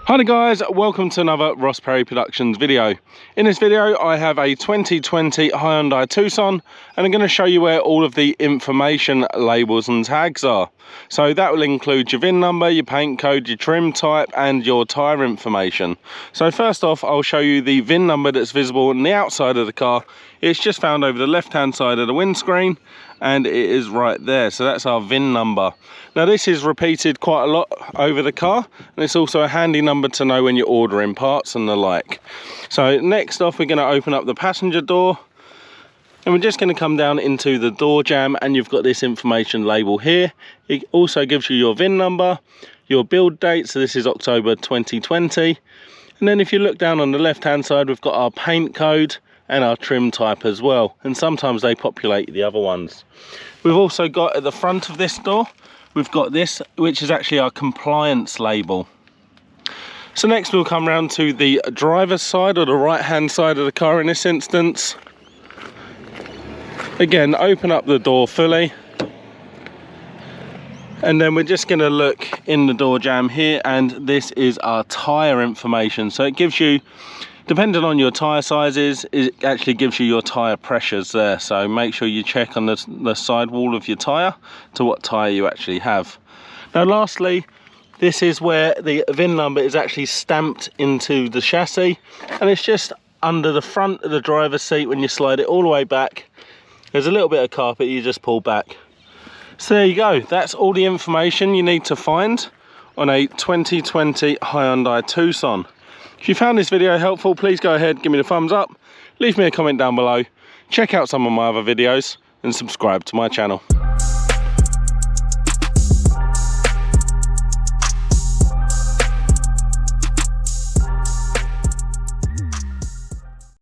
Hi there guys, welcome to another Ross Perry Productions video. In this video I have a 2020 Hyundai Tucson and I'm going to show you where all of the information labels and tags are. So that will include your VIN number, your paint code, your trim type and your tyre information. So first off I'll show you the VIN number that's visible on the outside of the car. It's just found over the left hand side of the windscreen and it is right there, so that's our VIN number. Now this is repeated quite a lot over the car and it's also a handy number to know when you're ordering parts and the like. So next off we're going to open up the passenger door and we're just going to come down into the door jamb, and you've got this information label here. It also gives you your VIN number, your build date, so this is October 2020, and then if you look down on the left hand side we've got our paint code and our trim type as well, and sometimes they populate the other ones. We've also got at the front of this door, we've got this, which is actually our compliance label. So next we'll come round to the driver's side, or the right hand side of the car in this instance. Again, open up the door fully, and then we're just going to look in the door jamb here, and this is our tyre information. So it gives you, depending on your tyre sizes, it actually gives you your tyre pressures there. So make sure you check on the side wall of your tyre to what tyre you actually have. Now lastly, this is where the VIN number is actually stamped into the chassis, and it's just under the front of the driver's seat. When you slide it all the way back, there's a little bit of carpet you just pull back. So there you go, that's all the information you need to find on a 2020 Hyundai Tucson. If you found this video helpful, please go ahead, give me the thumbs up, leave me a comment down below, check out some of my other videos and subscribe to my channel.